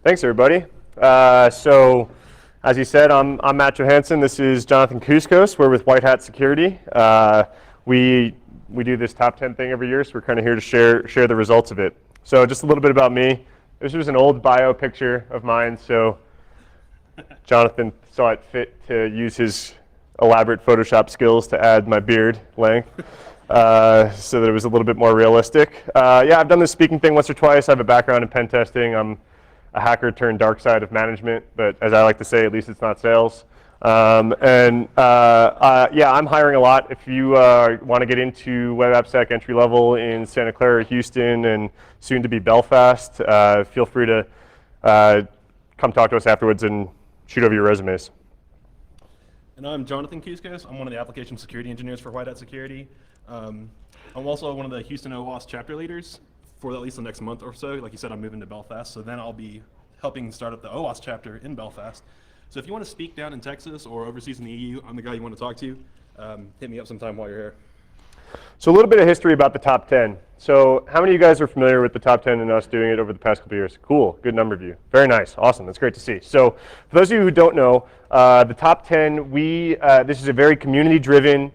Thanks, everybody. So, as you said, I'm Matt Johansson. This is Jonathan Kuskos. We're with White Hat Security. We do this top 10 thing every year, so we're kind of here to share the results of it. So, just a little bit about me. This was an old bio picture of mine, so Jonathan saw it fit to use his elaborate Photoshop skills to add my beard length. So that it was a little bit more realistic. Yeah, I've done this speaking thing once or twice. I have a background in pen testing. I'm a hacker turned dark side of management, but as I like to say, at least it's not sales. Yeah, I'm hiring a lot. If you want to get into web AppSec entry level in Santa Clara, Houston, and soon to be Belfast, feel free to come talk to us afterwards and shoot over your resumes. And I'm Jonathan Kuskos. I'm one of the application security engineers for White Hat Security. I'm also one of the Houston OWASP chapter leaders for at least the next month or so. Like you said, I'm moving to Belfast, so then I'll be helping start up the OWASP chapter in Belfast. So if you want to speak down in Texas or overseas in the EU, I'm the guy you want to talk to. Hit me up sometime while you're here. So a little bit of history about the top 10. So how many of you guys are familiar with the top 10 and us doing it over the past couple of years? Cool, good number of you. Very nice, awesome, that's great to see. So for those of you who don't know, the top 10, this is a very community-driven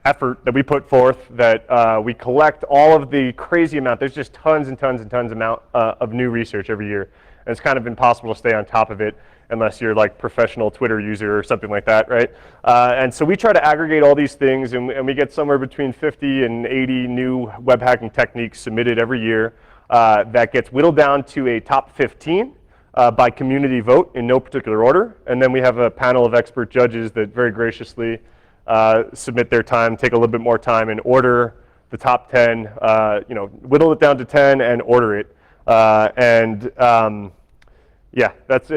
effort that we put forth that we collect all of the crazy amount. There's just tons and tons and tons of new research every year. And it's kind of impossible to stay on top of it unless you're like professional Twitter user or something like that, right? And so we try to aggregate all these things and we get somewhere between 50 and 80 new web hacking techniques submitted every year that gets whittled down to a top 15 by community vote in no particular order. And then we have a panel of expert judges that very graciously submit their time, take a little bit more time and order the top 10, whittle it down to 10 and order it. Yeah, this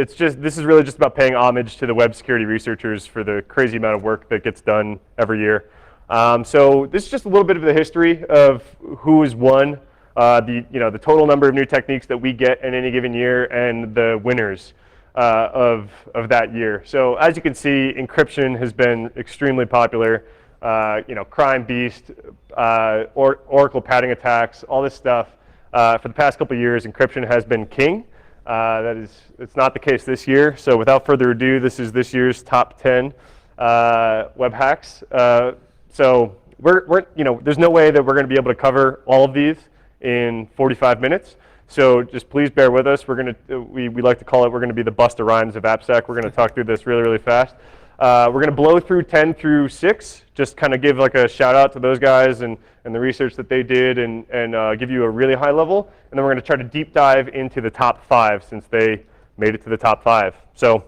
is really just about paying homage to the web security researchers for the crazy amount of work that gets done every year. So this is just a little bit of the history of who has won, the total number of new techniques that we get in any given year and the winners of that year. So as you can see, encryption has been extremely popular. Crime Beast, Oracle padding attacks, all this stuff. For the past couple of years, encryption has been king. It's not the case this year. So without further ado, this is this year's top 10 web hacks. So there's no way that we're going to be able to cover all of these in 45 minutes. So just please bear with us. We like to call it, we're going to be the Busta Rhymes of AppSec. We're going to talk through this really, really fast. We're going to blow through 10 through 6, just kind of give like a shout out to those guys and the research that they did and give you a really high level. And then we're going to try to deep dive into the top 5 since they made it to the top 5. So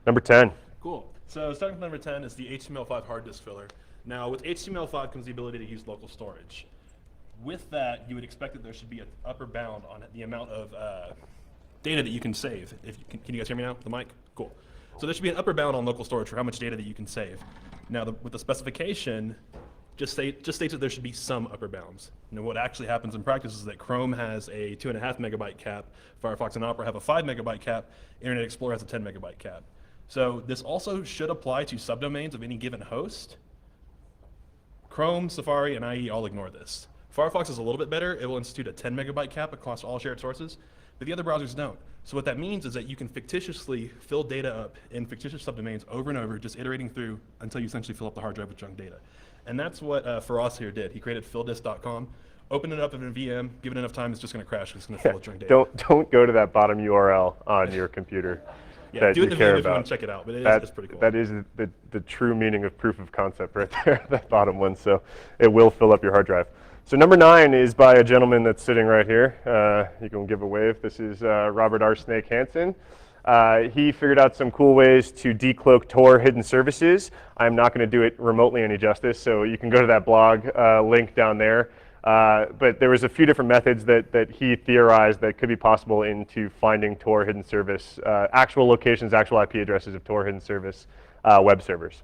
number 10. Cool. So starting with number 10 is the HTML5 hard disk filler. Now with HTML5 comes the ability to use local storage. With that, you would expect that there should be an upper bound on the amount of data that you can save. Can you guys hear me now, the mic? Cool. So there should be an upper bound on local storage for how much data that you can save. Now with the specification, just states that there should be some upper bounds. Now what actually happens in practice is that Chrome has a 2.5 megabyte cap, Firefox and Opera have a 5 megabyte cap, Internet Explorer has a 10 megabyte cap. So this also should apply to subdomains of any given host. Chrome, Safari, and IE all ignore this. Firefox is a little bit better. It will institute a 10 megabyte cap across all shared sources, but the other browsers don't. So what that means is that you can fictitiously fill data up in fictitious subdomains over and over, just iterating through until you essentially fill up the hard drive with junk data. And that's what Faraz here did. He created filldisk.com, opened it up in a VM, give it enough time, it's just going to crash. It's going to fill with junk data. Don't go to that bottom URL on your computer. Yeah, do it in the VM if you want to check it out, but it's pretty cool. That is the true meaning of proof of concept right there, that bottom one. So it will fill up your hard drive. So number 9 is by a gentleman that's sitting right here. You can give a wave. This is Robert R. Snake Hansen. He figured out some cool ways to decloak Tor hidden services. I'm not going to do it remotely any justice, so you can go to that blog link down there. But there was a few different methods that he theorized that could be possible into finding Tor hidden service, actual locations, actual IP addresses of Tor hidden service web servers.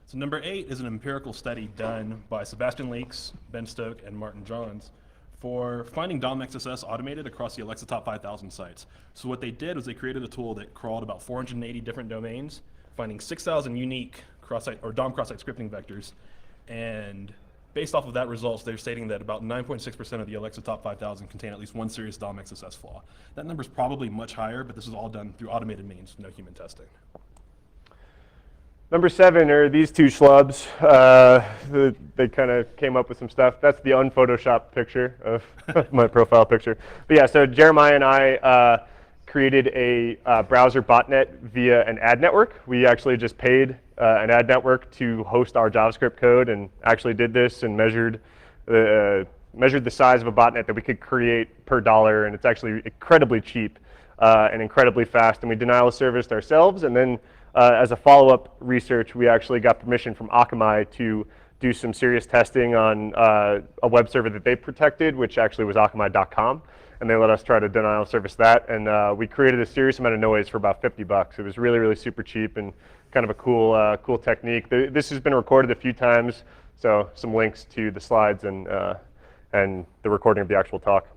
So number 8 is an empirical study done by Sebastian Leaks, Ben Stoke, and Martin Johns for finding DOM XSS automated across the Alexa Top 5000 sites. So what they did was they created a tool that crawled about 480 different domains, finding 6,000 unique cross-site or DOM cross-site scripting vectors, and based off of that results, they're stating that about 9.6% of the Alexa Top 5000 contain at least one serious DOM XSS flaw. That number is probably much higher, but this is all done through automated means, no human testing. Number 7 are these two schlubs. They kind of came up with some stuff. That's the unphotoshopped picture of my profile picture. But yeah, so Jeremiah and I created a browser botnet via an ad network. We actually just paid an ad network to host our JavaScript code and actually did this and measured the size of a botnet that we could create per dollar, and it's actually incredibly cheap and incredibly fast. And we denial serviced ourselves, and then as a follow-up research, we actually got permission from Akamai to do some serious testing on a web server that they protected, which actually was Akamai.com. And they let us try to denial service that. And we created a serious amount of noise for about $50. It was really, really super cheap and kind of a cool technique. This has been recorded a few times, so some links to the slides and the recording of the actual talk.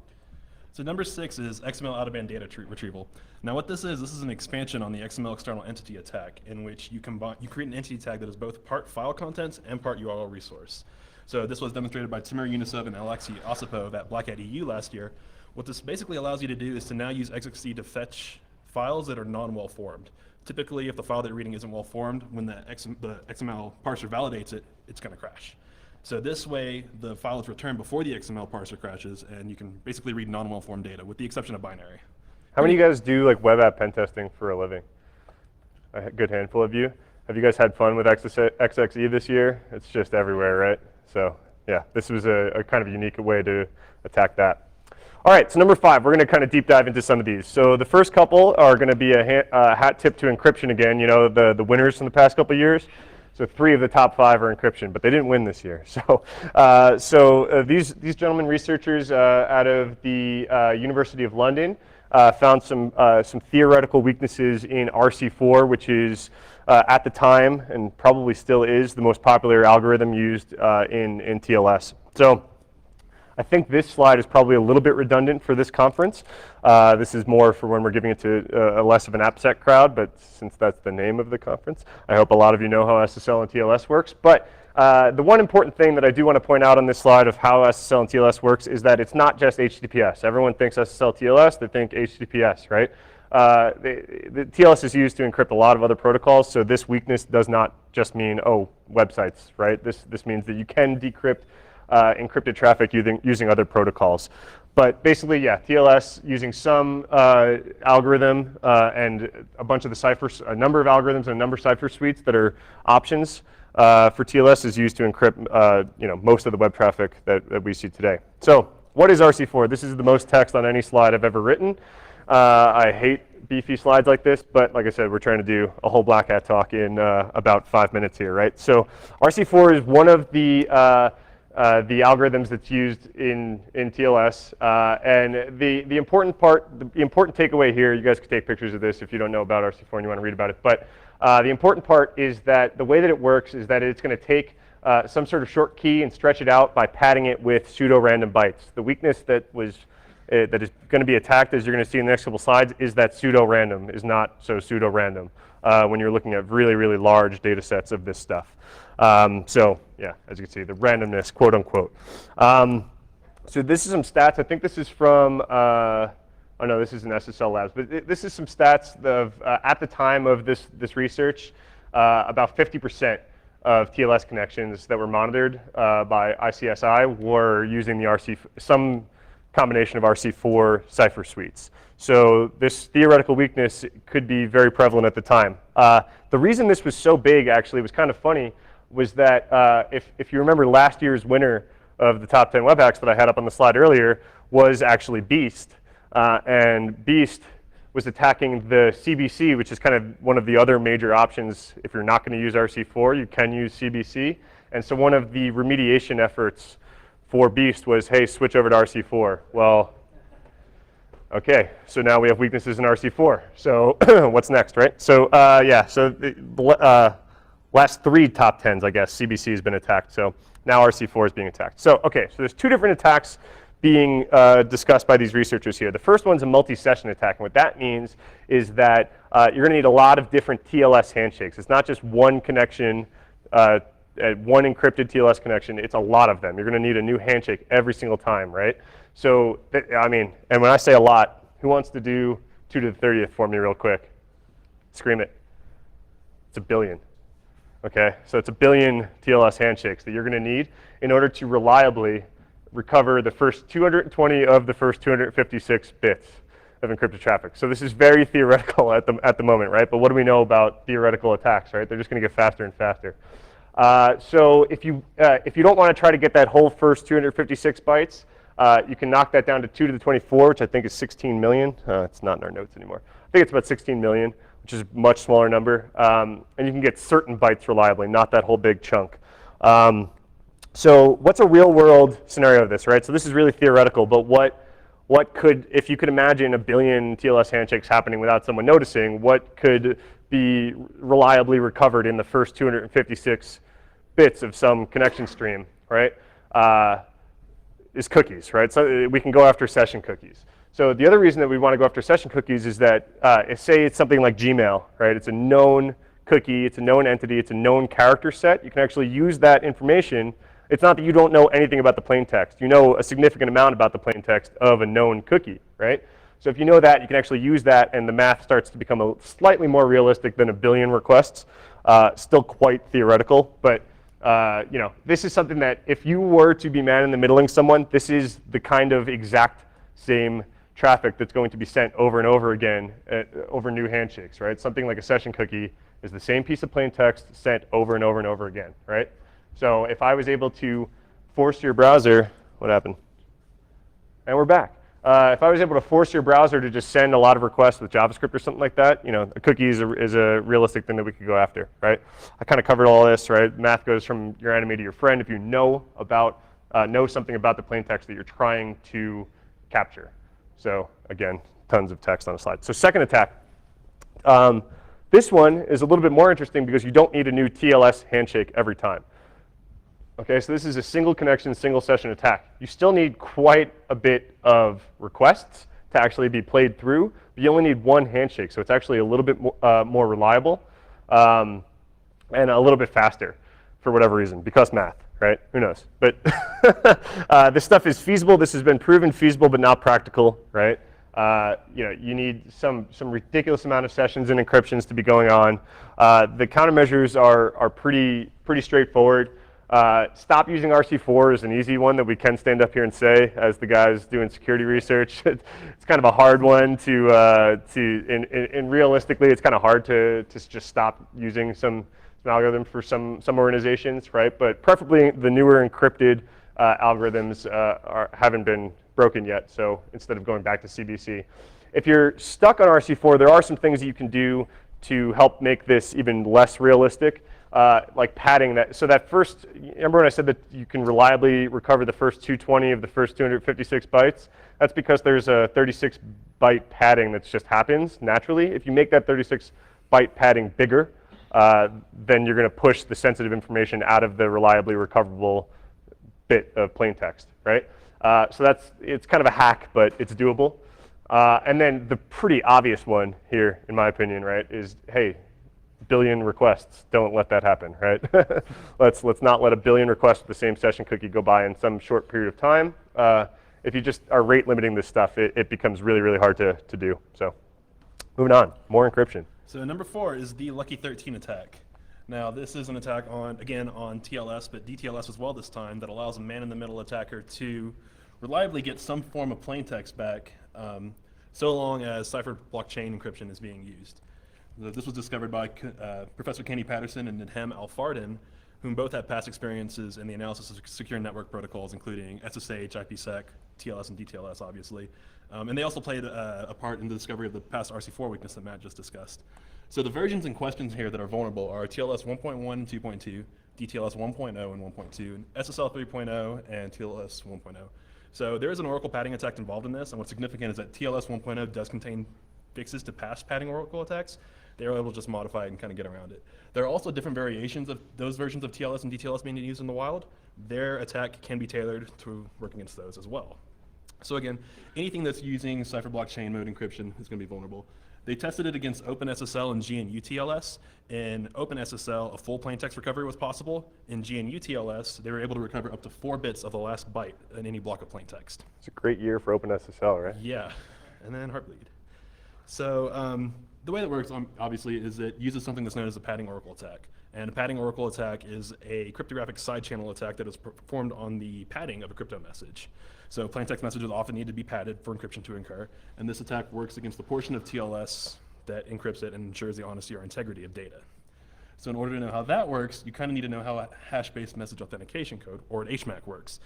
So number 6 is XML out-of-band data retrieval. Now what this is an expansion on the XML external entity attack, in which you create an entity tag that is both part file contents and part URL resource. So this was demonstrated by Timur Yunusov and Alexei Osipov at Black Hat EU last year. What this basically allows you to do is to now use XXC to fetch files that are non-well formed. Typically, if the file that you're reading isn't well formed, when the XML parser validates it, it's going to crash. So this way, the file is returned before the XML parser crashes, and you can basically read non-well formed data, with the exception of binary. How many of you guys do like web app pen testing for a living? A good handful of you. Have you guys had fun with XXE this year? It's just everywhere, right? So yeah, this was a kind of unique way to attack that. All right, so number 5, we're going to kind of deep dive into some of these. So the first couple are going to be a hat tip to encryption again. You know, the winners from the past couple of years. So 3 of the top 5 are encryption, but they didn't win this year. So these gentlemen, researchers out of the University of London, found some theoretical weaknesses in RC4, which is at the time and probably still is the most popular algorithm used in TLS. So I think this slide is probably a little bit redundant for this conference. This is more for when we're giving it to a less of an AppSec crowd, but since that's the name of the conference, I hope a lot of you know how SSL and TLS works. But the one important thing that I do want to point out on this slide of how SSL and TLS works is that it's not just HTTPS. Everyone thinks SSL TLS, they think HTTPS, right? The TLS is used to encrypt a lot of other protocols, so this weakness does not just mean, oh, websites, right? This means that you can decrypt encrypted traffic using other protocols. But basically, yeah, TLS using some algorithm and a bunch of a number of algorithms and a number of cipher suites that are options for TLS is used to encrypt most of the web traffic that we see today. So what is RC4? This is the most text on any slide I've ever written. I hate beefy slides like this, but like I said, we're trying to do a whole Black Hat talk in about 5 minutes here, right? So RC4 is one of the algorithms that's used in TLS, and the important takeaway here, you guys can take pictures of this if you don't know about RC4 and you want to read about it, but the important part is that the way that it works is that it's going to take some sort of short key and stretch it out by padding it with pseudo-random bytes. The weakness that is going to be attacked, as you're going to see in the next couple slides, is that pseudo-random is not so pseudo-random when you're looking at really, really large data sets of this stuff. So yeah, as you can see, the randomness, quote unquote. So this is some stats. I think this is from, oh no, this is in SSL Labs, but this is some stats of, at the time of this research, about 50% of TLS connections that were monitored by ICSI were using the some combination of RC4 cipher suites. So this theoretical weakness could be very prevalent at the time. The reason this was so big, actually, was kind of funny, was that if you remember last year's winner of the top 10 web hacks that I had up on the slide earlier was actually Beast. And Beast was attacking the CBC, which is kind of one of the other major options. If you're not going to use RC4, you can use CBC. And so one of the remediation efforts for Beast was, hey, switch over to RC4. Well, okay, so now we have weaknesses in RC4. So what's next, right? So yeah, so the last 3 top 10s, I guess, CBC has been attacked. So now RC4 is being attacked. So okay, so there's 2 different attacks being discussed by these researchers here. The first one's a multi-session attack, and what that means is that you're going to need a lot of different TLS handshakes. It's not just one connection one encrypted TLS connection, it's a lot of them. You're going to need a new handshake every single time, right? So, I mean, and when I say a lot, who wants to do 2 to the 30th for me real quick? Scream it. It's a billion. Okay, so it's a billion TLS handshakes that you're going to need in order to reliably recover the first 220 of the first 256 bits of encrypted traffic. So this is very theoretical at the moment, right? But what do we know about theoretical attacks, right? They're just going to get faster and faster. So if you don't want to try to get that whole first 256 bytes, you can knock that down to 2 to the 24, which I think is 16 million. It's not in our notes anymore. I think it's about 16 million, which is a much smaller number. And you can get certain bytes reliably, not that whole big chunk. So what's a real world scenario of this, right? So this is really theoretical, but what could, if you could imagine a billion TLS handshakes happening without someone noticing, what could be reliably recovered in the first 256 bits of some connection stream, right? Is cookies, right? So we can go after session cookies. So the other reason that we want to go after session cookies is that, say it's something like Gmail, right? It's a known cookie, it's a known entity, it's a known character set. You can actually use that information. It's not that you don't know anything about the plain text. You know a significant amount about the plain text of a known cookie, right? So if you know that, you can actually use that, and the math starts to become slightly more realistic than a billion requests. Still quite theoretical, but you know, this is something that if you were to be man in the middling someone, this is the kind of exact same traffic that's going to be sent over and over again over new handshakes, right? Something like a session cookie is the same piece of plain text sent over and over and over again, right? So if I was able to force your browser, what happened? And we're back. If I was able to force your browser to just send a lot of requests with JavaScript or something like that, you know, a cookie is a realistic thing that we could go after, right? I kind of covered all this, right? Math goes from your enemy to your friend if you know something about the plain text that you're trying to capture. So again, tons of text on a slide. So second attack. This one is a little bit more interesting because you don't need a new TLS handshake every time. Okay, so this is a single connection, single session attack. You still need quite a bit of requests to actually be played through, but you only need one handshake, so it's actually a little bit more reliable and a little bit faster for whatever reason, because math, right? Who knows? But this stuff is feasible. This has been proven feasible, but not practical, right? You know, you need some ridiculous amount of sessions and encryptions to be going on. The countermeasures are pretty straightforward. Stop using RC4 is an easy one that we can stand up here and say as the guys doing security research. It's kind of a hard one and realistically, it's kind of hard to just stop using some algorithm for some organizations, right? But preferably the newer encrypted algorithms haven't been broken yet, so instead of going back to CBC. If you're stuck on RC4, there are some things that you can do to help make this even less realistic. Like padding that. So that first, remember when I said that you can reliably recover the first 220 of the first 256 bytes? That's because there's a 36 byte padding that just happens naturally. If you make that 36 byte padding bigger, then you're going to push the sensitive information out of the reliably recoverable bit of plain text, right? So it's kind of a hack, but it's doable. And then the pretty obvious one here, in my opinion, right, is, hey, billion requests, don't let that happen, right? let's not let a billion requests with the same session cookie go by in some short period of time. If you just are rate limiting this stuff, it becomes really, really hard to do. So moving on, more encryption. So number 4 is the Lucky 13 attack. Now this is an attack on TLS, but DTLS as well this time, that allows a man-in-the-middle attacker to reliably get some form of plain text back so long as cipher blockchain encryption is being used. This was discovered by Professor Kenny Patterson and Nehem Alfardin, whom both have past experiences in the analysis of secure network protocols, including SSH, IPsec, TLS, and DTLS, obviously. And they also played a part in the discovery of the past RC4 weakness that Matt just discussed. So the versions in question here that are vulnerable are TLS 1.1 and 2.2, DTLS 1.0 and 1.2, and SSL 3.0, and TLS 1.0. So there is an Oracle padding attack involved in this, and what's significant is that TLS 1.0 does contain fixes to past padding Oracle attacks. They were able to just modify it and kind of get around it. There are also different variations of those versions of TLS and DTLS being used in the wild. Their attack can be tailored to work against those as well. So again, anything that's using cipher blockchain mode encryption is going to be vulnerable. They tested it against OpenSSL and GNU-TLS. In OpenSSL, a full plaintext recovery was possible. In GNU-TLS, they were able to recover up to 4 bits of the last byte in any block of plaintext. It's a great year for OpenSSL, right? Yeah, and then Heartbleed. So the way that works, obviously, is it uses something that's known as a padding oracle attack. And a padding oracle attack is a cryptographic side channel attack that is performed on the padding of a crypto message. So plaintext messages often need to be padded for encryption to occur, and this attack works against the portion of TLS that encrypts it and ensures the honesty or integrity of data. So in order to know how that works, you kind of need to know how a hash-based message authentication code, or an HMAC, works.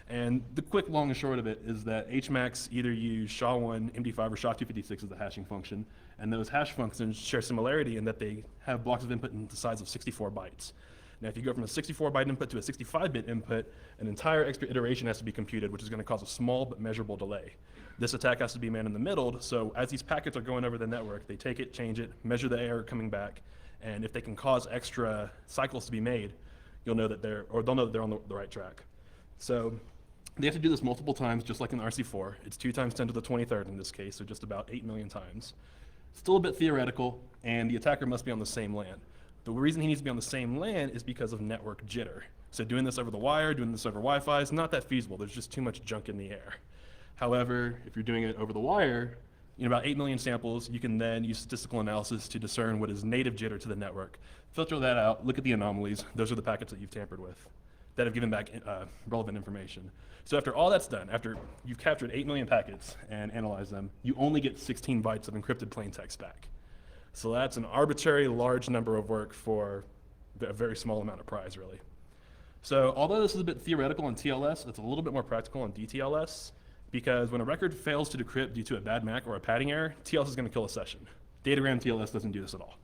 And the quick, long, and short of it is that HMACs either use SHA-1, MD5, or SHA-256 as the hashing function, and those hash functions share similarity in that they have blocks of input in the size of 64 bytes. Now, if you go from a 64-byte input to a 65-bit input, an entire extra iteration has to be computed, which is going to cause a small but measurable delay. This attack has to be man in the middle, so as these packets are going over the network, they take it, change it, measure the error coming back, and if they can cause extra cycles to be made, they'll know that they're on the right track. So they have to do this multiple times, just like in RC4. It's 2 times 10 to the 23rd in this case, so just about 8 million times. Still a bit theoretical, and the attacker must be on the same LAN. The reason he needs to be on the same LAN is because of network jitter. So doing this over the wire, doing this over Wi-Fi is not that feasible. There's just too much junk in the air. However, if you're doing it over the wire, in about 8 million samples, you can then use statistical analysis to discern what is native jitter to the network. Filter that out, look at the anomalies. Those are the packets that you've tampered with that have given back relevant information. So after all that's done, after you've captured 8 million packets and analyzed them, you only get 16 bytes of encrypted plain text back. So that's an arbitrary large number of work for a very small amount of prize, really. So although this is a bit theoretical on TLS, it's a little bit more practical on DTLS, because when a record fails to decrypt due to a bad MAC or a padding error, TLS is going to kill a session. Datagram TLS doesn't do this at all.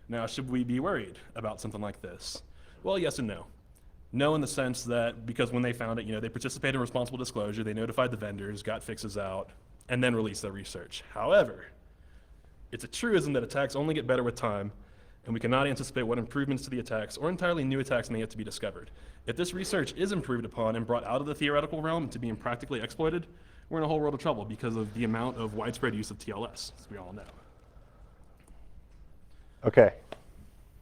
Now, should we be worried about something like this? Well, yes and no. No, in the sense that because when they found it, they participated in responsible disclosure, they notified the vendors, got fixes out, and then released their research. However, it's a truism that attacks only get better with time, and we cannot anticipate what improvements to the attacks or entirely new attacks may yet to be discovered. If this research is improved upon and brought out of the theoretical realm to being practically exploited, we're in a whole world of trouble because of the amount of widespread use of TLS, as we all know. Okay,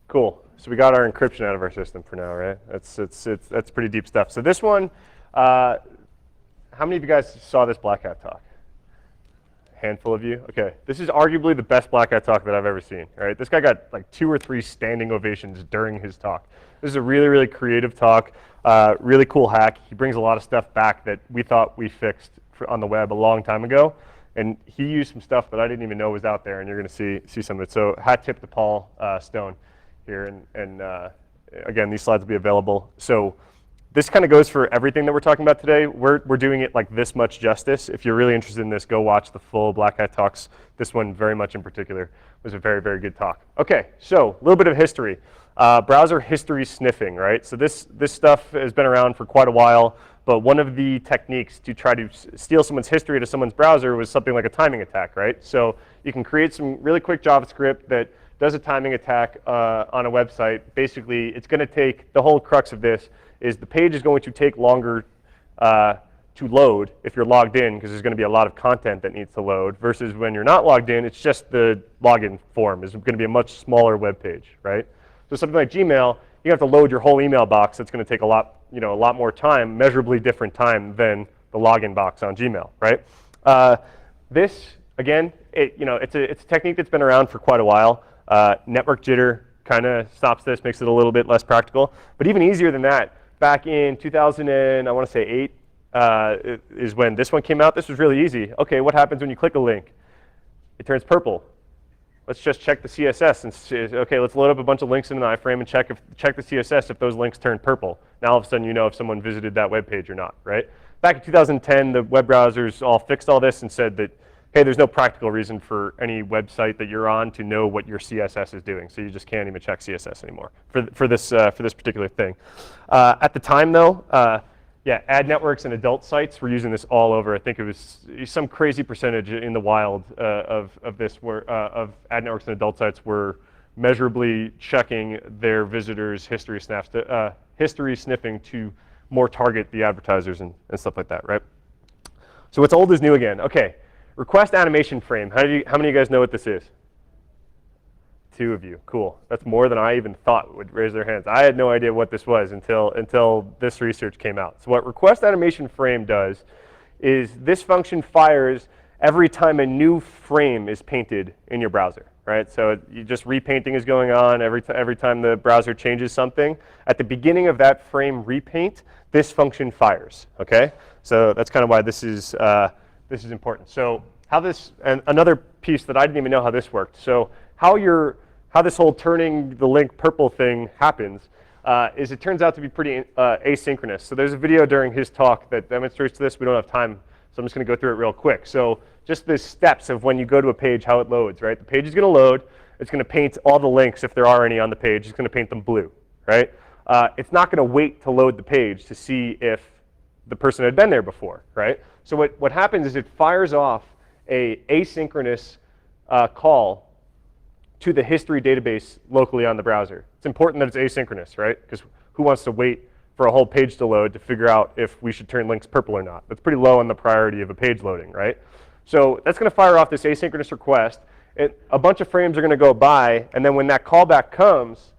cool. So we got our encryption out of our system for now, right? That's pretty deep stuff. So this one, how many of you guys saw this Black Hat talk? Handful of you? Okay, this is arguably the best Black Hat talk that I've ever seen, right? This guy got like 2 or 3 standing ovations during his talk. This is a really, really creative talk, really cool hack. He brings a lot of stuff back that we thought we fixed on the web a long time ago, and he used some stuff that I didn't even know was out there, and you're gonna see some of it. So hat tip to Paul Stone here, and again, these slides will be available. So this kind of goes for everything that we're talking about today. We're doing it like this much justice. If you're really interested in this, go watch the full Black Hat talks. This one very much in particular was a very, very good talk. Okay, so a little bit of history. Browser history sniffing, right? So this stuff has been around for quite a while, but one of the techniques to try to steal someone's history to someone's browser was something like a timing attack, right? So you can create some really quick JavaScript that does a timing attack on a website. Basically, it's gonna take, the whole crux of this is the page is going to take longer to load if you're logged in, because there's going to be a lot of content that needs to load, versus when you're not logged in, it's just the login form is going to be a much smaller web page, right? So something like Gmail, you have to load your whole email box. That's going to take a lot more time, measurably different time than the login box on Gmail, right? This, again, it's a technique that's been around for quite a while. Network jitter kind of stops this, makes it a little bit less practical. But even easier than that, back in 2008 is when this one came out. This was really easy. Okay, what happens when you click a link? It turns purple. Let's just check the CSS and see, okay, let's load up a bunch of links in an iframe and check the CSS if those links turn purple. Now all of a sudden you know if someone visited that web page or not, right? Back in 2010, the web browsers all fixed all this and said that, hey, there's no practical reason for any website that you're on to know what your CSS is doing. So you just can't even check CSS anymore for this particular thing. At the time, though, ad networks and adult sites were using this all over. I think it was some crazy percentage in the wild of this, where of ad networks and adult sites were measurably checking their visitors' history sniffing to more target the advertisers and stuff like that, right? So what's old is new again. Okay. Request animation frame. How many of you guys know what this is? 2 of you. Cool. That's more than I even thought would raise their hands. I had no idea what this was until this research came out. So what request animation frame does is this function fires every time a new frame is painted in your browser, right? So you just repainting is going on every time the browser changes something. At the beginning of that frame repaint, this function fires, okay? So that's kind of why this is important. So how this, and another piece that I didn't even know how this worked. So how this whole turning the link purple thing happens is it turns out to be pretty asynchronous. So there's a video during his talk that demonstrates this. We don't have time, so I'm just going to go through it real quick. So just the steps of when you go to a page, how it loads, right? The page is going to load. It's going to paint all the links, if there are any on the page. It's going to paint them blue, right? It's not going to wait to load the page to see if the person had been there before, right? So what happens is it fires off a asynchronous call to the history database locally on the browser. It's important that it's asynchronous, right? Because who wants to wait for a whole page to load to figure out if we should turn links purple or not? That's pretty low on the priority of a page loading, right? So that's going to fire off this asynchronous request. A bunch of frames are going to go by, and then when that callback comes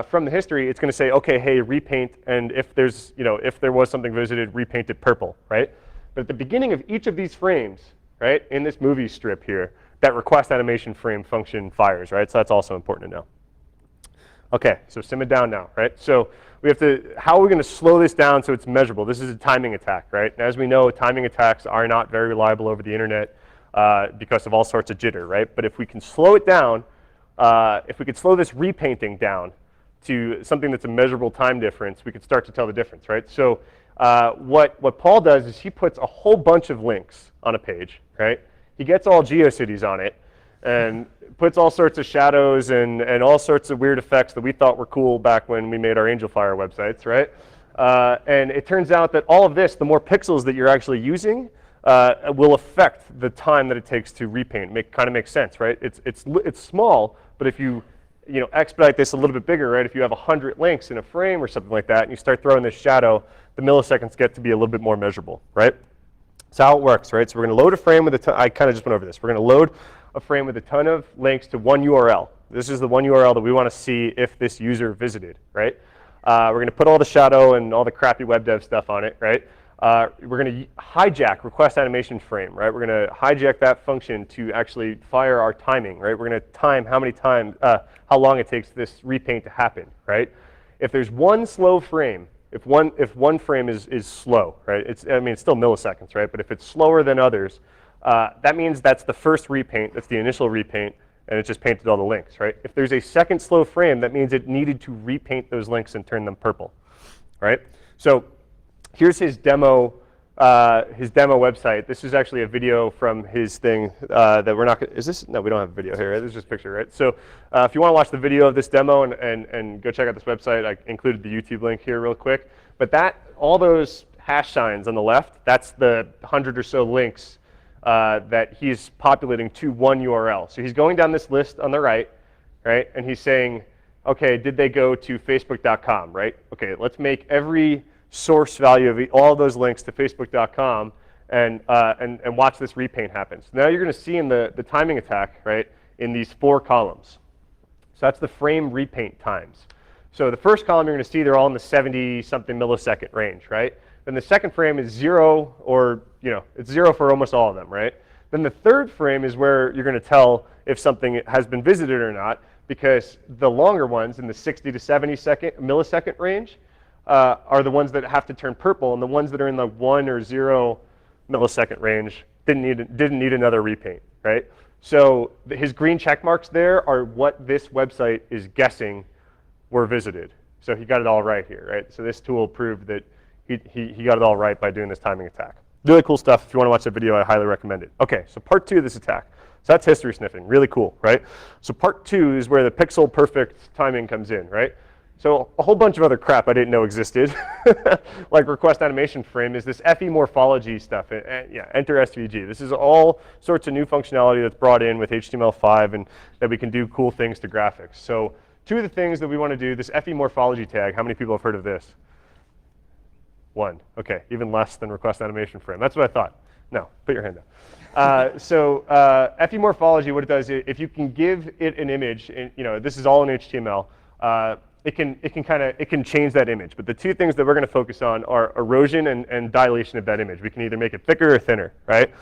from the history, it's going to say, okay, hey, repaint, and if there was something visited, repaint it purple, right? But at the beginning of each of these frames, right, in this movie strip here, that request animation frame function fires, right? So that's also important to know. Okay, so sim it down now, right? So we have to, how are we going to slow this down so it's measurable? This is a timing attack, right? And as we know, timing attacks are not very reliable over the internet because of all sorts of jitter, right? But if we can slow it down, if we could slow this repainting down to something that's a measurable time difference, we could start to tell the difference, right? So what Paul does is he puts a whole bunch of links on a page, right? He gets all GeoCities on it and puts all sorts of shadows and all sorts of weird effects that we thought were cool back when we made our AngelFire websites, right? And it turns out that all of this, the more pixels that you're actually using, will affect the time that it takes to repaint. Kind of makes sense, right? It's small, but if you expedite this a little bit bigger, right? If you have 100 links in a frame or something like that, and you start throwing this shadow, the milliseconds get to be a little bit more measurable, right? That's how it works, right? So we're going to load a frame with a ton. I kind of just went over this. We're going to load a frame with a ton of links to one URL. This is the one URL that we want to see if this user visited, right? We're going to put all the shadow and all the crappy web dev stuff on it, right? We're going to hijack request animation frame, right? We're going to hijack that function to actually fire our timing, right? We're going to time how long it takes this repaint to happen, right? If there's one slow frame, if one frame is slow, right? It's still milliseconds, right? But if it's slower than others, that means that's the first repaint, that's the initial repaint, and it just painted all the links, right? If there's a second slow frame, that means it needed to repaint those links and turn them purple, right? So here's his demo website. This is actually a video from his thing that we're not. Is this? No, we don't have a video here. Right? This is just a picture, right? So if you want to watch the video of this demo and go check out this website, I included the YouTube link here real quick. But all those hash signs on the left, that's the 100 or so links that he's populating to one URL. So he's going down this list on the right, and he's saying, okay, did they go to Facebook.com, right? Okay, let's make every source value of all those links to Facebook.com and watch this repaint happen. So now you're going to see in the timing attack, right, in these 4 columns. So that's the frame repaint times. So the first column you're going to see they're all in the 70-something millisecond range, right? Then the second frame is 0, or it's 0 for almost all of them, right? Then the third frame is where you're going to tell if something has been visited or not, because the longer ones in the 60 to 70 millisecond range are the ones that have to turn purple, and the ones that are in the 1 or 0 millisecond range didn't need another repaint, right? So his green check marks there are what this website is guessing were visited. So he got it all right here, right? So this tool proved that he got it all right by doing this timing attack. Really cool stuff. If you want to watch the video, I highly recommend it. Okay, so part 2 of this attack. So that's history sniffing, really cool, right? So part 2 is where the pixel perfect timing comes in, right? So a whole bunch of other crap I didn't know existed, like request animation frame, is this FE morphology stuff. Yeah, enter SVG. This is all sorts of new functionality that's brought in with HTML5 and that we can do cool things to graphics. So 2 of the things that we want to do, this FE morphology tag, how many people have heard of this? 1. Okay, even less than request animation frame. That's what I thought. No, put your hand down. FE morphology, what it does, if you can give it an image, and, this is all in HTML, it can change that image. But the two things that we're going to focus on are erosion and dilation of that image. We can either make it thicker or thinner, right?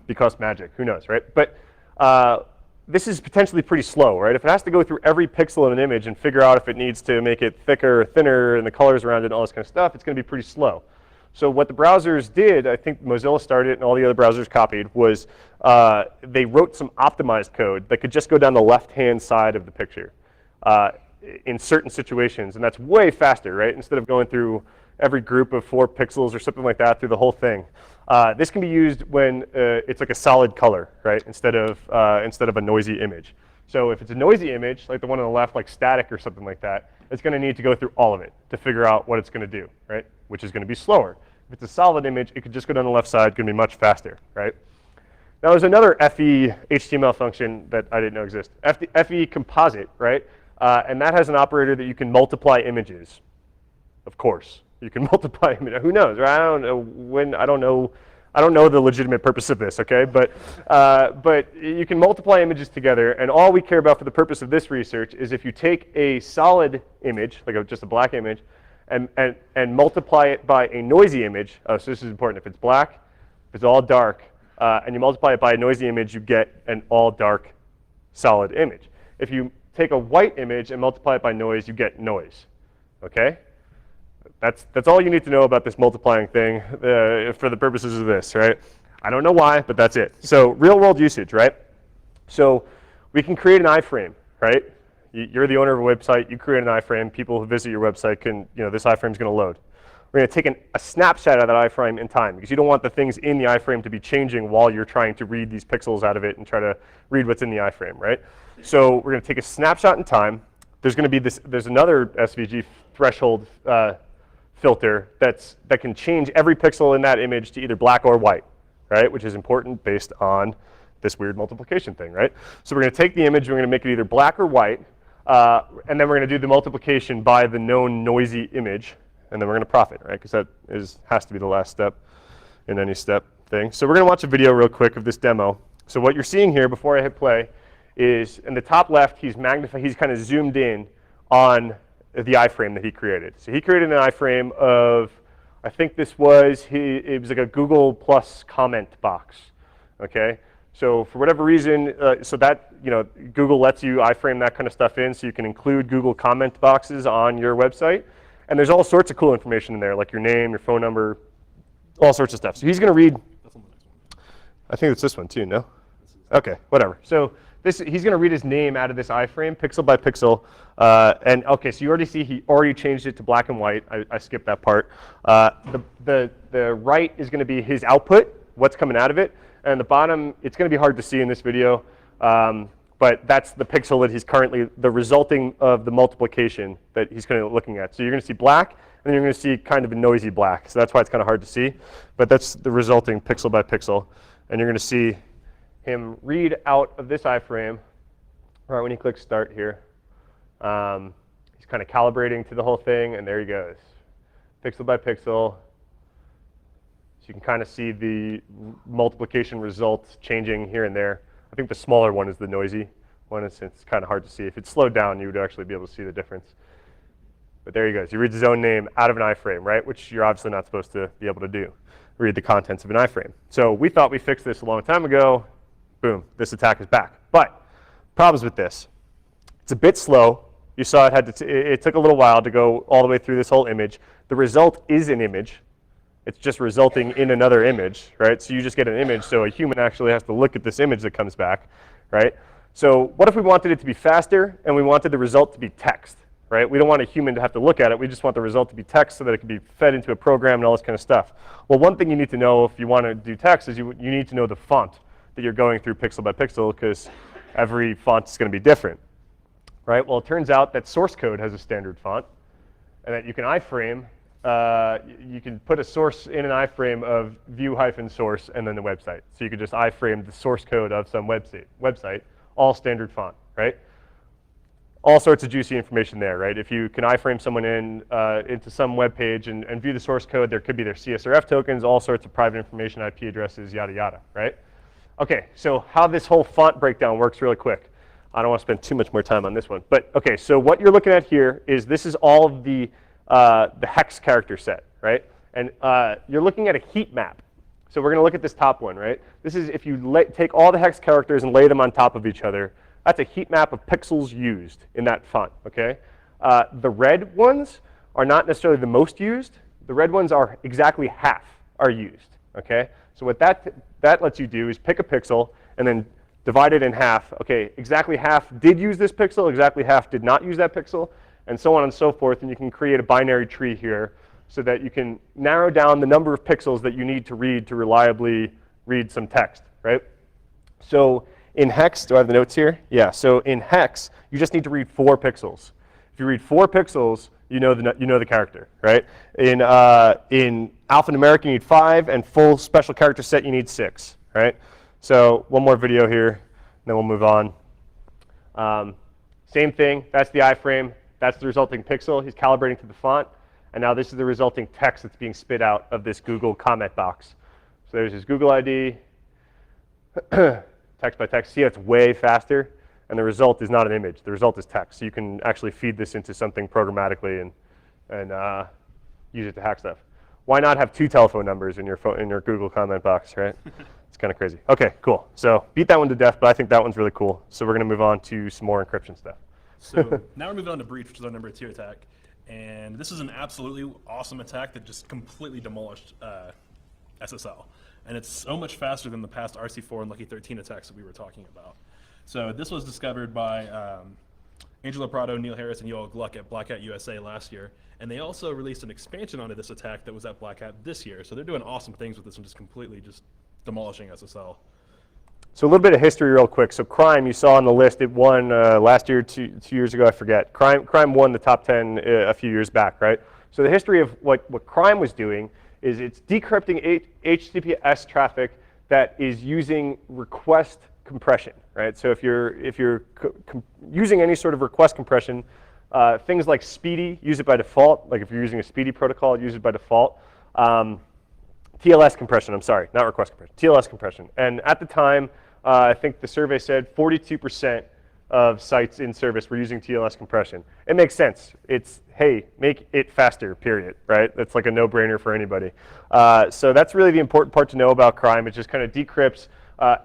Because magic, who knows, right? But this is potentially pretty slow, right? If it has to go through every pixel in an image and figure out if it needs to make it thicker or thinner and the colors around it and all this kind of stuff, it's going to be pretty slow. So what the browsers did, I think Mozilla started and all the other browsers copied, was they wrote some optimized code that could just go down the left-hand side of the picture in certain situations, and that's way faster, right? Instead of going through every group of 4 pixels or something like that through the whole thing. This can be used when it's like a solid color, right? Instead of a noisy image. So if it's a noisy image, like the one on the left, like static or something like that, it's going to need to go through all of it to figure out what it's going to do, right? Which is going to be slower. If it's a solid image, it could just go down the left side, going to be much faster, right? Now there's another FE HTML function that I didn't know exists. FE composite, right? And that has an operator that you can multiply images. Of course, you can multiply images. Who knows, right? I don't know the legitimate purpose of this, okay? But you can multiply images together, and all we care about for the purpose of this research is if you take a solid image, like just a black image, and multiply it by a noisy image. Oh, so this is important. If it's black, if it's all dark, and you multiply it by a noisy image, you get an all dark solid image. If you take a white image and multiply it by noise, you get noise, okay? That's all you need to know about this multiplying thing for the purposes of this, right? I don't know why, but that's it. So real world usage, right? So we can create an iframe, right? You're the owner of a website, you create an iframe, people who visit your website can, this iframe is going to load. We're going to take a snapshot of that iframe in time because you don't want the things in the iframe to be changing while you're trying to read these pixels out of it and try to read what's in the iframe, right? So we're going to take a snapshot in time. There's going to be there's another SVG threshold filter that can change every pixel in that image to either black or white, right? Which is important based on this weird multiplication thing, right? So we're going to take the image, we're going to make it either black or white, and then we're going to do the multiplication by the known noisy image, and then we're going to profit, right? Because that has to be the last step in any step thing. So we're going to watch a video real quick of this demo. So what you're seeing here before I hit play is in the top left, he's kind of zoomed in on the iframe that he created. So he created an iframe of, I think it was like a Google Plus comment box, okay? So for whatever reason, Google lets you iframe that kind of stuff in, so you can include Google comment boxes on your website. And there's all sorts of cool information in there, like your name, your phone number, all sorts of stuff. So he's going to read, I think it's this one too, no? Okay, whatever. So he's going to read his name out of this iframe, pixel by pixel. And okay, so you already see he already changed it to black and white. I skipped that part. The right is going to be his output, what's coming out of it. And the bottom, it's going to be hard to see in this video, but that's the pixel that he's currently, the resulting of the multiplication that he's kind of looking at. So you're going to see black, and then you're going to see kind of a noisy black. So that's why it's kind of hard to see. But that's the resulting pixel by pixel. And you're going to see him read out of this iframe right when he clicks start here. He's kind of calibrating to the whole thing, and there he goes. Pixel by pixel. So you can kind of see the multiplication results changing here and there. I think the smaller one is the noisy one. It's kind of hard to see. If it's slowed down, you would actually be able to see the difference. But there he goes. He reads his own name out of an iframe, right? Which you're obviously not supposed to be able to do. Read the contents of an iframe. So we thought we fixed this a long time ago. Boom, this attack is back. But problems with this. It's a bit slow. You saw it took a little while to go all the way through this whole image. The result is an image. It's just resulting in another image, right? So you just get an image, so a human actually has to look at this image that comes back, right? So what if we wanted it to be faster and we wanted the result to be text, right? We don't want a human to have to look at it. We just want the result to be text so that it can be fed into a program and all this kind of stuff. Well, one thing you need to know if you want to do text is you need to know the font that you're going through pixel by pixel, because every font is going to be different, right? Well, it turns out that source code has a standard font, and that you can iframe. You can put a source in an iframe of view-source and then the website. So you could just iframe the source code of some website, all standard font, right? all sorts of juicy information there, right? If you can iframe someone into some web page and view the source code, there could be their CSRF tokens, all sorts of private information, IP addresses, yada yada, right? Okay, so how this whole font breakdown works really quick. I don't want to spend too much more time on this one, but okay, so what you're looking at here is this is all of the hex character set, right? And you're looking at a heat map. So we're going to look at this top one, right? This is if you take all the hex characters and lay them on top of each other, that's a heat map of pixels used in that font, okay? The red ones are not necessarily the most used. The red ones are exactly half are used, okay? So what that lets you do is pick a pixel and then divide it in half. Okay, exactly half did use this pixel, exactly half did not use that pixel, and so on and so forth, and you can create a binary tree here so that you can narrow down the number of pixels that you need to read to reliably read some text, right? So in hex, do I have the notes here? Yeah, so in hex, you just need to read 4 pixels. If you read 4 pixels, you know the character, right? In alphanumeric, you need 5, and full special character set, you need 6, right? So one more video here, and then we'll move on. Same thing, that's the iframe, that's the resulting pixel. He's calibrating to the font, and now this is the resulting text that's being spit out of this Google comment box. So there's his Google ID, text by text. See how it's way faster? And the result is not an image. The result is text. So you can actually feed this into something programmatically and use it to hack stuff. Why not have 2 telephone numbers in your Google comment box, right? It's kind of crazy. Okay, cool. So beat that one to death, but I think that one's really cool. So we're going to move on to some more encryption stuff. So now we're moving on to Breach, which is our number 2 attack. And this is an absolutely awesome attack that just completely demolished SSL. And it's so much faster than the past RC4 and Lucky 13 attacks that we were talking about. So this was discovered by Angelo Prado, Neil Harris, and Yoel Gluck at Black Hat USA last year. And they also released an expansion onto this attack that was at Black Hat this year. So they're doing awesome things with this and just completely just demolishing SSL. So a little bit of history real quick. So Crime, you saw on the list, it won last year, two years ago, I forget. Crime won the top 10 a few years back, right? So the history of what Crime was doing is it's decrypting HTTPS traffic that is using request compression, right? So if you're using any sort of request compression, things like Speedy use it by default. Like if you're using a Speedy protocol, use it by default. TLS compression, I'm sorry, not request compression, TLS compression. And at the time, I think the survey said 42% of sites in service were using TLS compression. It makes sense. It's, hey, make it faster, period, right? That's like a no-brainer for anybody. So that's really the important part to know about Crime. It just kind of decrypts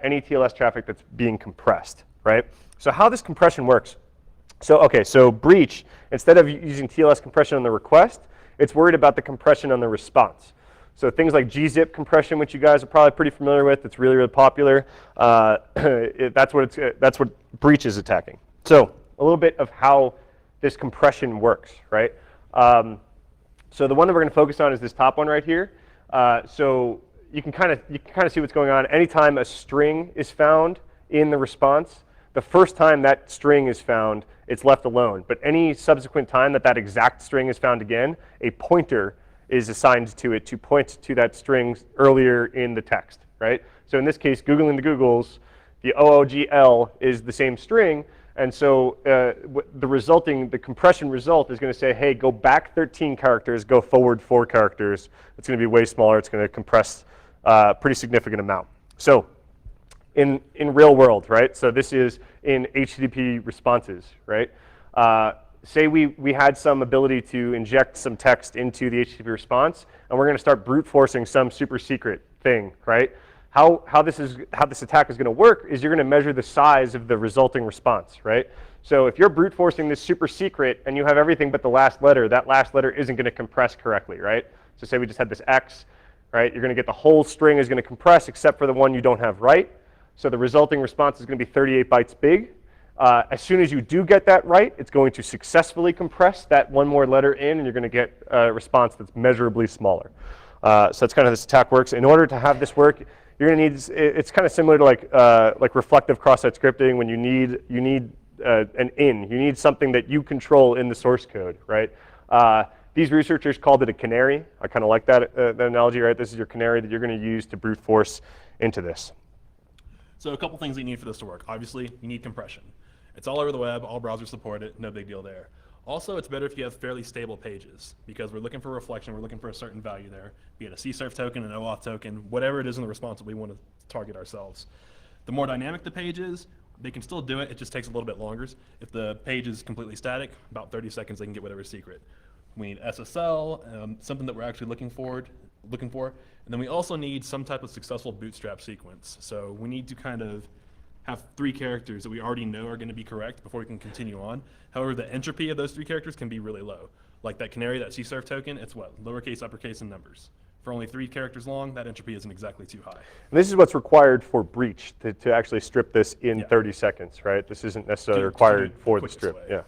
any TLS traffic that's being compressed, right? So how this compression works. So, okay, so Breach, instead of using TLS compression on the request, it's worried about the compression on the response. So things like gzip compression, which you guys are probably pretty familiar with, it's really, really popular. That's what Breach is attacking. So a little bit of how this compression works, right? So the one that we're going to focus on is this top one right here. So you can kind of see what's going on. Anytime a string is found in the response, the first time that string is found, it's left alone. But any subsequent time that exact string is found again, a pointer is assigned to it to point to that string earlier in the text, right? So in this case, Googling the Googles, the OOGL is the same string, and so the compression result is going to say, hey, go back 13 characters, go forward 4 characters. It's going to be way smaller. It's going to compress a pretty significant amount. So in real world, right? So this is in HTTP responses, right? Say we had some ability to inject some text into the HTTP response, and we're going to start brute forcing some super secret thing, right? How this attack is going to work is you're going to measure the size of the resulting response, right? So if you're brute forcing this super secret and you have everything but the last letter, that last letter isn't going to compress correctly, right? So say we just had this X, right? You're going to get the whole string is going to compress except for the one you don't have right. So the resulting response is going to be 38 bytes big. As soon as you do get that right, it's going to successfully compress that one more letter in, and you're going to get a response that's measurably smaller. So that's kind of how this attack works. In order to have this work, you're going to need, it's kind of similar to like reflective cross-site scripting when you need an in. You need something that you control in the source code, right? These researchers called it a canary. I kind of like that analogy, right? This is your canary that you're going to use to brute force into this. So a couple things that you need for this to work. Obviously, you need compression. It's all over the web, all browsers support it, no big deal there. Also, it's better if you have fairly stable pages, because we're looking for reflection, we're looking for a certain value there, be it a CSRF token, an OAuth token, whatever it is in the response that we want to target ourselves. The more dynamic the page is, they can still do it, it just takes a little bit longer. If the page is completely static, about 30 seconds they can get whatever's secret. We need SSL, something that we're actually looking for, and then we also need some type of successful bootstrap sequence. So we need to kind of have 3 characters that we already know are going to be correct before we can continue on. However, the entropy of those 3 characters can be really low. Like that canary, that CSRF token, it's what? Lowercase, uppercase, and numbers. For only 3 characters long, that entropy isn't exactly too high. And this is what's required for breach, to actually strip this in Yeah. 30 seconds, right? This isn't necessarily To required do it for the quickest strip. way. Yeah.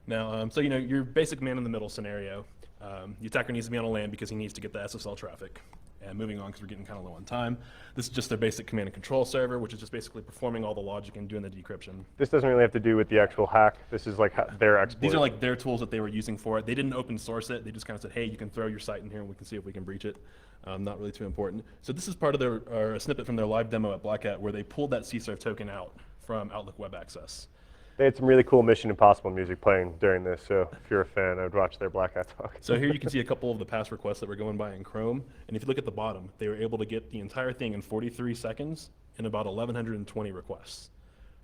Now, so your basic man-in-the-middle scenario, the attacker needs to be on a LAN because he needs to get the SSL traffic. And moving on, because we're getting kind of low on time, this is just their basic command and control server, which is just basically performing all the logic and doing the decryption. This doesn't really have to do with the actual hack. This is like their exploit. These are like their tools that they were using for it. They didn't open source it. They just kind of said, hey, you can throw your site in here and we can see if we can breach it. Not really too important. So this is part of their, or a snippet from their live demo at Black Hat where they pulled that CSRF token out from Outlook Web Access. They had some really cool Mission Impossible music playing during this, so if you're a fan, I would watch their Black Hat talk. So here you can see a couple of the past requests that were going by in Chrome. And if you look at the bottom, they were able to get the entire thing in 43 seconds in about 1,120 requests.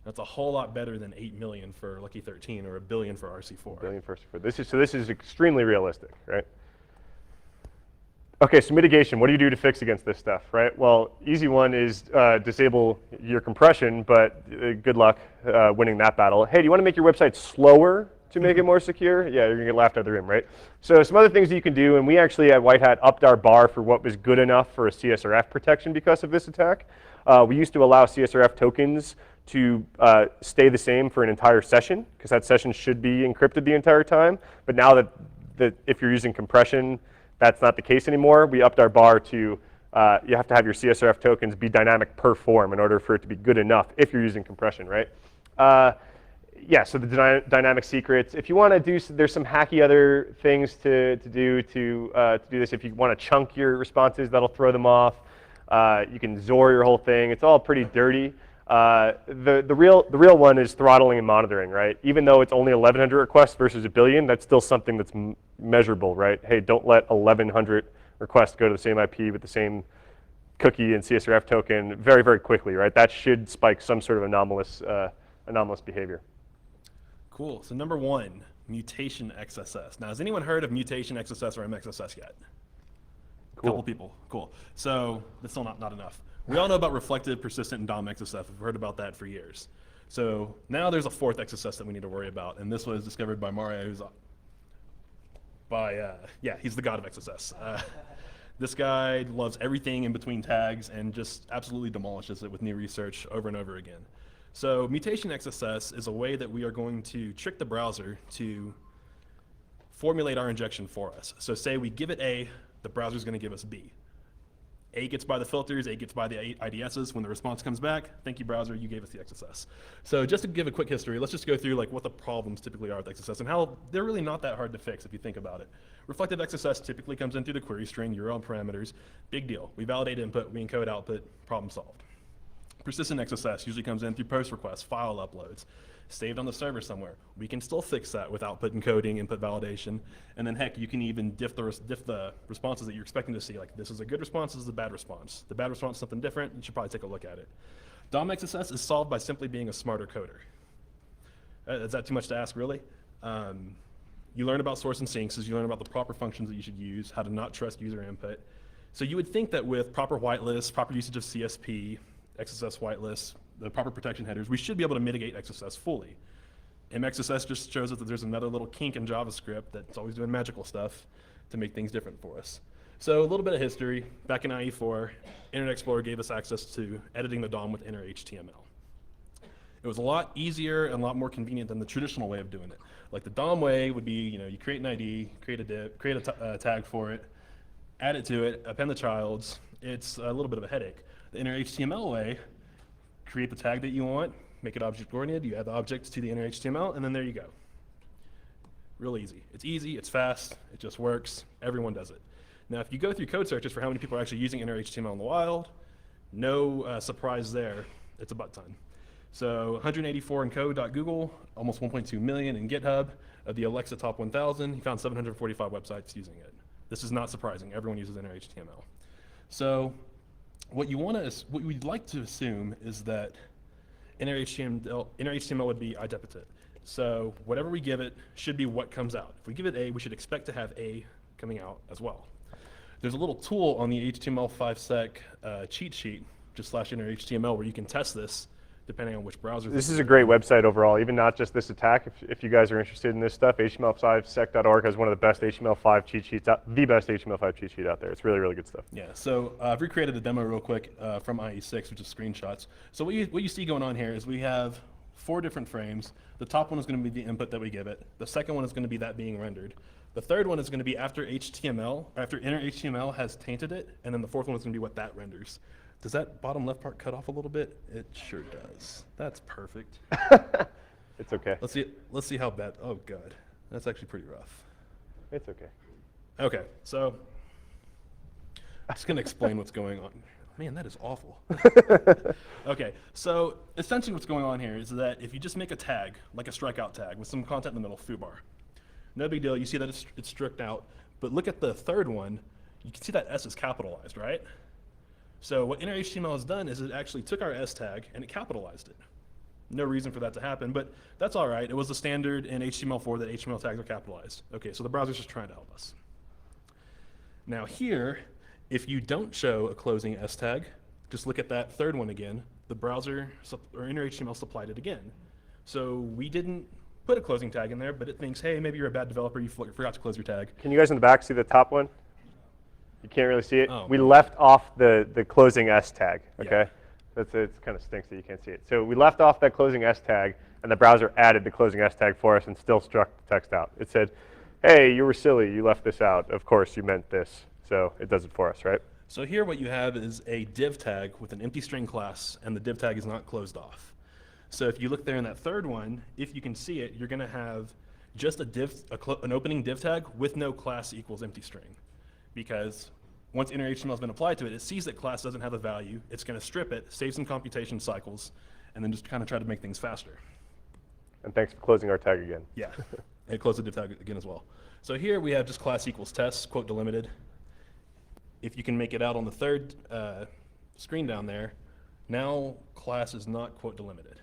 That's a whole lot better than 8 million for Lucky 13 or 1 billion for RC4. Billion first for this is extremely realistic, right? Okay, so mitigation. What do you do to fix against this stuff, right? Well, easy one is disable your compression, but good luck winning that battle. Hey, do you want to make your website slower to make it more secure? Yeah, you're gonna get laughed out of the room, right? So some other things that you can do, and we actually at White Hat upped our bar for what was good enough for a CSRF protection because of this attack. We used to allow CSRF tokens to stay the same for an entire session, because that session should be encrypted the entire time. But now that if you're using compression, that's not the case anymore. We upped our bar to you have to have your CSRF tokens be dynamic per form in order for it to be good enough if you're using compression, right? Yeah, so the dynamic secrets. If you want to do, there's some hacky other things to do this. If you want to chunk your responses, that'll throw them off. You can XOR your whole thing. It's all pretty dirty. The real one is throttling and monitoring, right? Even though it's only 1,100 requests versus 1 billion, that's still something that's measurable, right? Hey, don't let 1,100 requests go to the same IP with the same cookie and CSRF token very, very quickly, right? That should spike some sort of anomalous behavior. Cool. So number 1, mutation XSS. Now, has anyone heard of mutation XSS or MXSS yet? Cool. A couple people. Cool. So that's still not enough. We all know about reflective, persistent, and DOM XSS. We've heard about that for years. So now there's a 4th XSS that we need to worry about, and this was discovered by Mario, who's he's the god of XSS. This guy loves everything in between tags and just absolutely demolishes it with new research over and over again. So mutation XSS is a way that we are going to trick the browser to formulate our injection for us. So say we give it A, the browser's going to give us B. A gets by the filters, A gets by the IDSs. When the response comes back, thank you, browser, you gave us the XSS. So just to give a quick history, let's just go through like what the problems typically are with XSS and how they're really not that hard to fix if you think about it. Reflective XSS typically comes in through the query string, URL parameters. Big deal. We validate input, we encode output, problem solved. Persistent XSS usually comes in through post requests, file uploads, saved on the server somewhere. We can still fix that with output encoding, input validation, and then heck, you can even diff the responses that you're expecting to see. Like, this is a good response, this is a bad response. The bad response is something different, you should probably take a look at it. DOM XSS is solved by simply being a smarter coder. Is that too much to ask, really? You learn about source and sinks as you learn about the proper functions that you should use, how to not trust user input. So you would think that with proper whitelists, proper usage of CSP, XSS whitelists, the proper protection headers, we should be able to mitigate XSS fully. MXSS just shows us that there's another little kink in JavaScript that's always doing magical stuff to make things different for us. So a little bit of history. Back in IE4, Internet Explorer gave us access to editing the DOM with inner HTML. It was a lot easier and a lot more convenient than the traditional way of doing it. Like the DOM way would be, you create an ID, create a div, create a tag for it, add it to it, append the childs. It's a little bit of a headache. The inner HTML way, create the tag that you want, make it object-oriented, you add the objects to the inner HTML, and then there you go. Real easy. It's easy, it's fast, it just works, everyone does it. Now, if you go through code searches for how many people are actually using inner HTML in the wild, no surprise there, it's a butt ton. So 184 in code.google, almost 1.2 million in GitHub. The Alexa top 1,000, he found 745 websites using it. This is not surprising. Everyone uses inner HTML. So what we'd like to assume is that inner HTML would be idempotent. So whatever we give it should be what comes out. If we give it A, we should expect to have A coming out as well. There's a little tool on the HTML5sec cheat sheet, just /inner HTML, where you can test this depending on which browser. This is a great website overall, even not just this attack. If you guys are interested in this stuff, HTML5sec.org has one of the best HTML5 cheat sheets, the best HTML5 cheat sheet out there. It's really, really good stuff. Yeah, so I've recreated a demo real quick from IE6, which is screenshots. So what you see going on here is we have 4 different frames. The top one is going to be the input that we give it. The second one is going to be that being rendered. The third one is going to be after inner HTML has tainted it, and then the fourth one is going to be what that renders. Does that bottom left part cut off a little bit? It sure does. That's perfect. It's okay. Let's see how bad. Oh god, that's actually pretty rough. It's okay. Okay, so I'm just gonna explain what's going on. Man, that is awful. Okay, so essentially what's going on here is that if you just make a tag, like a strikeout tag with some content in the middle, foobar, no big deal. You see that it's stricked out, but look at the third one. You can see that S is capitalized, right? So what inner HTML has done is it actually took our S tag and it capitalized it. No reason for that to happen, but that's all right. It was the standard in HTML4 that HTML tags are capitalized. Okay, so the browser's just trying to help us. Now here, if you don't show a closing S tag, just look at that third one again. The browser or inner HTML supplied it again. So we didn't put a closing tag in there, but it thinks, hey, maybe you're a bad developer, you forgot to close your tag. Can you guys in the back see the top one? You can't really see it. Oh, we man. left off the closing S tag, okay? Yeah. It kind of stinks that you can't see it. So we left off that closing S tag, and the browser added the closing S tag for us and still struck the text out. It said, hey, you were silly, you left this out. Of course, you meant this. So it does it for us, right? So here what you have is a div tag with an empty string class, and the div tag is not closed off. So if you look there in that third one, if you can see it, you're going to have just an opening div tag with no class equals empty string. Because once inner HTML has been applied to it, it sees that class doesn't have a value. It's going to strip it, save some computation cycles, and then just kind of try to make things faster. And thanks for closing our tag again. Yeah, and close the div tag again as well. So here we have just class equals tests, quote delimited. If you can make it out on the third screen down there, now class is not quote delimited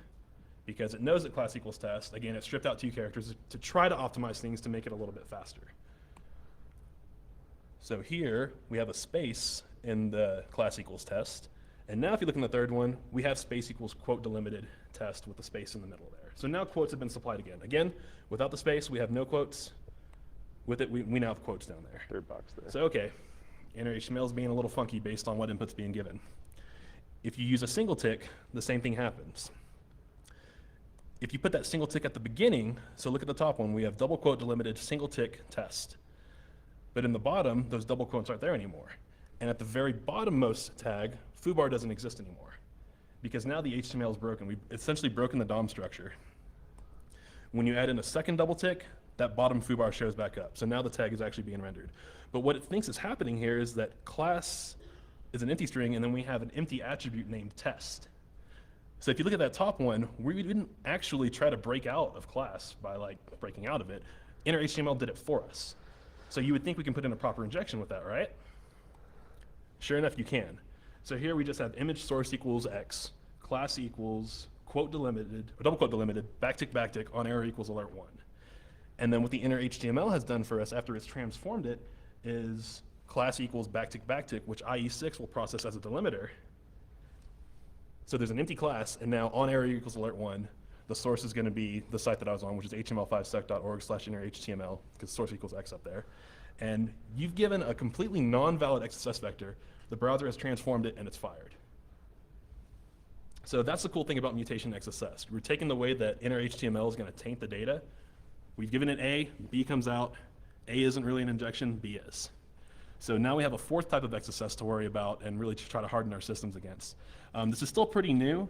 because it knows that class equals test. Again, it stripped out 2 characters to try to optimize things to make it a little bit faster. So here we have a space in the class equals test. And now if you look in the third one, we have space equals quote delimited test with the space in the middle there. So now quotes have been supplied again. Again, without the space, we have no quotes. With it, we now have quotes down there. Third box there. So okay, inner HTML is being a little funky based on what input's being given. If you use a single tick, the same thing happens. If you put that single tick at the beginning, so look at the top one, we have double quote delimited single tick test. But in the bottom, those double quotes aren't there anymore. And at the very bottommost tag, foobar doesn't exist anymore. Because now the HTML is broken. We've essentially broken the DOM structure. When you add in a second double tick, that bottom foobar shows back up. So now the tag is actually being rendered. But what it thinks is happening here is that class is an empty string, and then we have an empty attribute named test. So if you look at that top one, we didn't actually try to break out of class by like breaking out of it. Inner HTML did it for us. So you would think we can put in a proper injection with that, right? Sure enough, you can. So here we just have image source equals x, class equals quote delimited, or double quote delimited, backtick, on error equals alert 1. And then what the inner HTML has done for us after it's transformed it is class equals backtick, which IE6 will process as a delimiter. So there's an empty class, and now on error equals alert 1, the source is going to be the site that I was on, which is html5sec.org/inner-html, because source equals x up there. And you've given a completely non-valid XSS vector. The browser has transformed it, and it's fired. So that's the cool thing about mutation XSS. We're taking the way that inner HTML is going to taint the data. We've given it A, B comes out. A isn't really an injection, B is. So now we have a fourth type of XSS to worry about and really try to harden our systems against. This is still pretty new.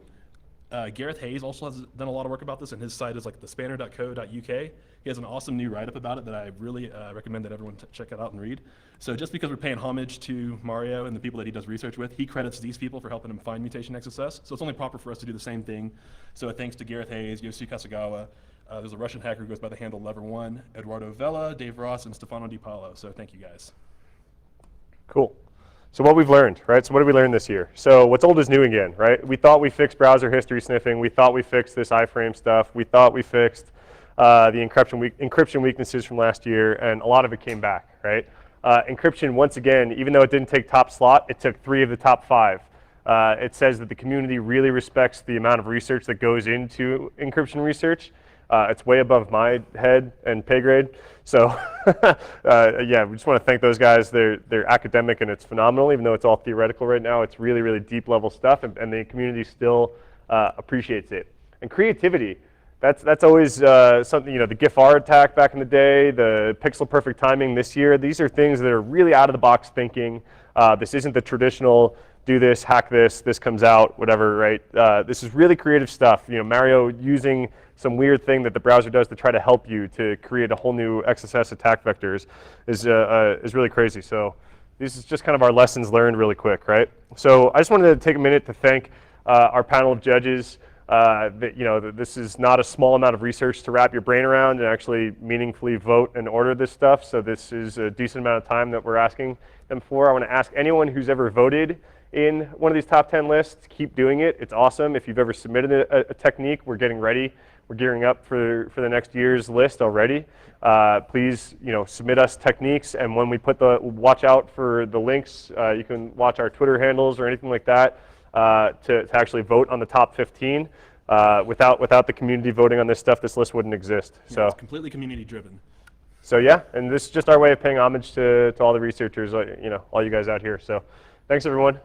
Gareth Hayes also has done a lot of work about this, and his site is like thespanner.co.uk. He has an awesome new write-up about it that I really recommend that everyone check it out and read. So just because we're paying homage to Mario and the people that he does research with, he credits these people for helping him find mutation XSS. So it's only proper for us to do the same thing. So thanks to Gareth Hayes, Yosu Kasagawa, there's a Russian hacker who goes by the handle Lever1, Eduardo Vela, Dave Ross, and Stefano Di Paolo. So thank you guys. Cool. So what we've learned, right? So what did we learn this year? So what's old is new again, right? We thought we fixed browser history sniffing. We thought we fixed this iframe stuff. We thought we fixed the encryption weaknesses from last year, and a lot of it came back, right? Encryption, once again, even though it didn't take top slot, it took 3 of the top 5. It says that the community really respects the amount of research that goes into encryption research. It's way above my head and pay grade. So yeah, we just want to thank those guys. They're academic and it's phenomenal, even though it's all theoretical right now. It's really, really deep level stuff, and the community still appreciates it. And creativity, that's always something, you know, the GIF-R attack back in the day, the pixel perfect timing this year. These are things that are really out of the box thinking. This isn't the traditional do this, hack this, this comes out, whatever, right? This is really creative stuff. You know, Mario using some weird thing that the browser does to try to help you to create a whole new XSS attack vectors is really crazy. So this is just kind of our lessons learned really quick, right? So I just wanted to take a minute to thank our panel of judges. This is not a small amount of research to wrap your brain around and actually meaningfully vote and order this stuff. So this is a decent amount of time that we're asking them for. I want to ask anyone who's ever voted in one of these top 10 lists, keep doing it. It's awesome. If you've ever submitted a technique, we're getting ready. We're gearing up for the next year's list already. Please, submit us techniques, and when we watch out for the links. You can watch our Twitter handles or anything like that to actually vote on the top 15. Without the community voting on this stuff, this list wouldn't exist. Yeah, so it's completely community driven. So yeah, and this is just our way of paying homage to all the researchers, all you guys out here. So thanks everyone.